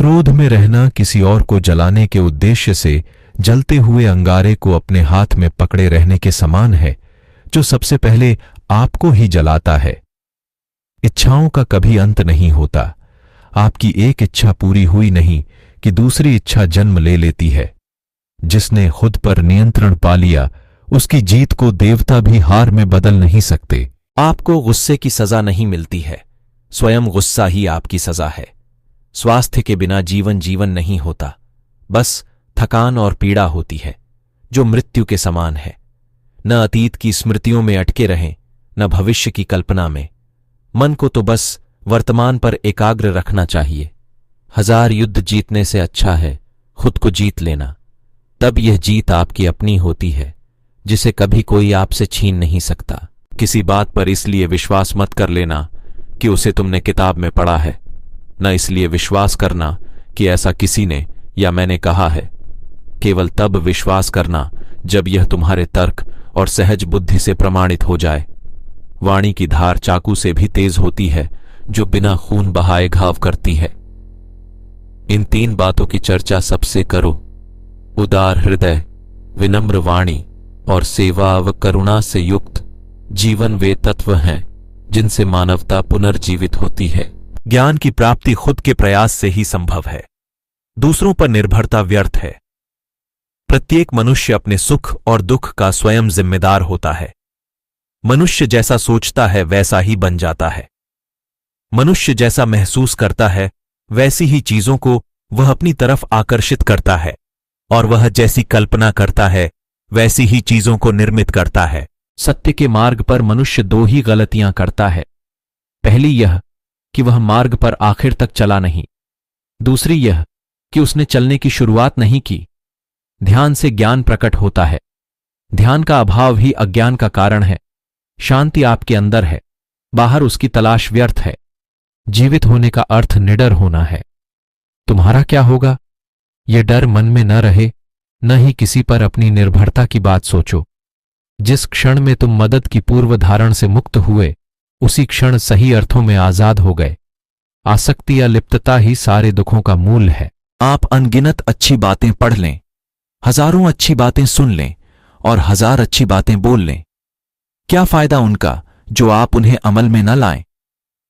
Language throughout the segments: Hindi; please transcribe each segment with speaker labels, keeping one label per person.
Speaker 1: क्रोध में रहना किसी और को जलाने के उद्देश्य से जलते हुए अंगारे को अपने हाथ में पकड़े रहने के समान है, जो सबसे पहले आपको ही जलाता है। इच्छाओं का कभी अंत नहीं होता। आपकी एक इच्छा पूरी हुई नहीं कि दूसरी इच्छा जन्म ले लेती है। जिसने खुद पर नियंत्रण पा लिया, उसकी जीत को देवता भी हार में बदल नहीं सकते।
Speaker 2: आपको गुस्से की सजा नहीं मिलती है, स्वयं गुस्सा ही आपकी सजा है। स्वास्थ्य के बिना जीवन नहीं होता, बस थकान और पीड़ा होती है, जो मृत्यु के समान है। न अतीत की स्मृतियों में अटके रहें, न भविष्य की कल्पना में। मन को तो बस वर्तमान पर एकाग्र रखना चाहिए। 1000 युद्ध जीतने से अच्छा है खुद को जीत लेना। तब यह जीत आपकी अपनी होती है, जिसे कभी कोई आपसे छीन नहीं सकता। किसी बात पर इसलिए विश्वास मत कर लेना कि उसे तुमने किताब में पढ़ा है, न इसलिए विश्वास करना कि ऐसा किसी ने या मैंने कहा है। केवल तब विश्वास करना जब यह तुम्हारे तर्क और सहज बुद्धि से प्रमाणित हो जाए। वाणी की धार चाकू से भी तेज होती है, जो बिना खून बहाए घाव करती है। इन 3 बातों की चर्चा सबसे करो। उदार हृदय, विनम्र वाणी और सेवा व करुणा से युक्त जीवन वे तत्व हैं जिनसे मानवता पुनर्जीवित होती है।
Speaker 1: ज्ञान की प्राप्ति खुद के प्रयास से ही संभव है। दूसरों पर निर्भरता व्यर्थ है। प्रत्येक मनुष्य अपने सुख और दुख का स्वयं जिम्मेदार होता है। मनुष्य जैसा सोचता है वैसा ही बन जाता है। मनुष्य जैसा महसूस करता है वैसी ही चीजों को वह अपनी तरफ आकर्षित करता है, और वह जैसी कल्पना करता है वैसी ही चीजों को निर्मित करता है।
Speaker 2: सत्य के मार्ग पर मनुष्य 2 ही गलतियां करता है। पहली यह कि वह मार्ग पर आखिर तक चला नहीं। दूसरी यह कि उसने चलने की शुरुआत नहीं की। ध्यान से ज्ञान प्रकट होता है। ध्यान का अभाव ही अज्ञान का कारण है। शांति आपके अंदर है, बाहर उसकी तलाश व्यर्थ है। जीवित होने का अर्थ निडर होना है। तुम्हारा क्या होगा, यह डर मन में न रहे, न ही किसी पर अपनी निर्भरता की बात सोचो। जिस क्षण में तुम मदद की पूर्व धारण से मुक्त हुए, उसी क्षण सही अर्थों में आजाद हो गए। आसक्ति या लिप्तता ही सारे दुखों का मूल है।
Speaker 1: आप अनगिनत अच्छी बातें पढ़ लें, हजारों अच्छी बातें सुन लें और 1000 अच्छी बातें बोल लें, क्या फायदा उनका जो आप उन्हें अमल में न लाएं?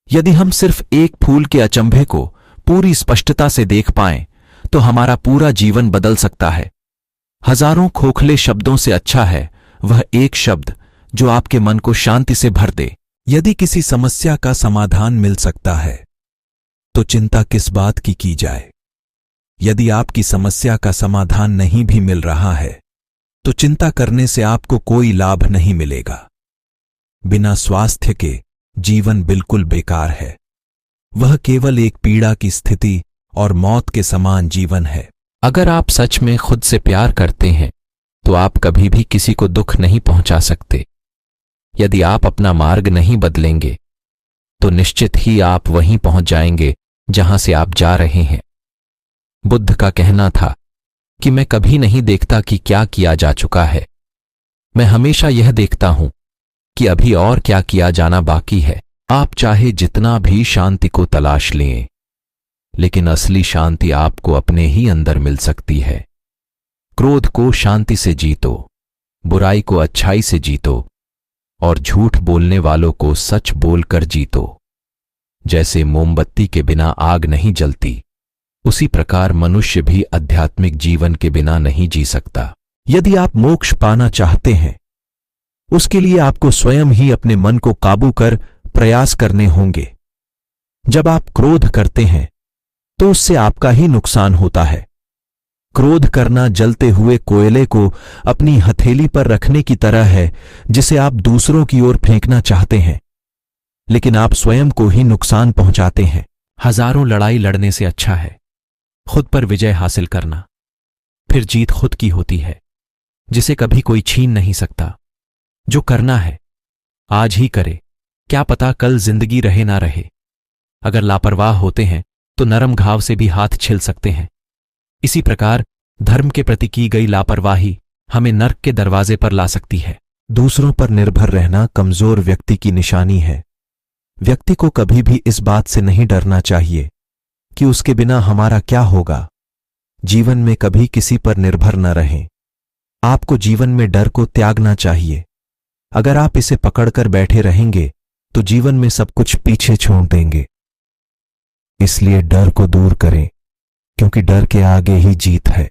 Speaker 1: यदि हम सिर्फ एक फूल के अचंभे को पूरी स्पष्टता से देख पाएं, तो हमारा पूरा जीवन बदल सकता है। हजारों खोखले शब्दों से अच्छा है वह एक शब्द जो आपके मन को शांति से भर दे। यदि किसी समस्या का समाधान मिल सकता है, तो चिंता किस बात की जाए? यदि आपकी समस्या का समाधान नहीं भी मिल रहा है, तो चिंता करने से आपको कोई लाभ नहीं मिलेगा। बिना स्वास्थ्य के जीवन बिल्कुल बेकार है। वह केवल एक पीड़ा की स्थिति और मौत के समान जीवन है।
Speaker 2: अगर आप सच में खुद से प्यार करते हैं, तो आप कभी भी किसी को दुख नहीं पहुंचा सकते। यदि आप अपना मार्ग नहीं बदलेंगे, तो निश्चित ही आप वहीं पहुंच जाएंगे जहां से आप जा रहे हैं। बुद्ध का कहना था कि मैं कभी नहीं देखता कि क्या किया जा चुका है, मैं हमेशा यह देखता हूं कि अभी और क्या किया जाना बाकी है। आप चाहे जितना भी शांति को तलाश लें, लेकिन असली शांति आपको अपने ही अंदर मिल सकती है। क्रोध को शांति से जीतो, बुराई को अच्छाई से जीतो और झूठ बोलने वालों को सच बोलकर जीतो। जैसे मोमबत्ती के बिना आग नहीं जलती, उसी प्रकार मनुष्य भी आध्यात्मिक जीवन के बिना नहीं जी सकता।
Speaker 1: यदि आप मोक्ष पाना चाहते हैं, उसके लिए आपको स्वयं ही अपने मन को काबू कर प्रयास करने होंगे। जब आप क्रोध करते हैं, तो उससे आपका ही नुकसान होता है। क्रोध करना जलते हुए कोयले को अपनी हथेली पर रखने की तरह है, जिसे आप दूसरों की ओर फेंकना चाहते हैं, लेकिन आप स्वयं को ही नुकसान पहुंचाते हैं।
Speaker 2: हजारों लड़ाई लड़ने से अच्छा है खुद पर विजय हासिल करना। फिर जीत खुद की होती है, जिसे कभी कोई छीन नहीं सकता। जो करना है आज ही करे, क्या पता कल जिंदगी रहे ना रहे। अगर लापरवाह होते हैं तो नरम घाव से भी हाथ छिल सकते हैं। इसी प्रकार धर्म के प्रति की गई लापरवाही हमें नर्क के दरवाजे पर ला सकती है।
Speaker 1: दूसरों पर निर्भर रहना कमजोर व्यक्ति की निशानी है। व्यक्ति को कभी भी इस बात से नहीं डरना चाहिए
Speaker 2: कि उसके बिना हमारा क्या होगा। जीवन में कभी किसी पर निर्भर न रहें। आपको जीवन में डर को त्यागना चाहिए। अगर आप इसे पकड़कर बैठे रहेंगे तो जीवन में सब कुछ पीछे छोड़ देंगे। इसलिए डर को दूर करें, क्योंकि डर के आगे ही जीत है।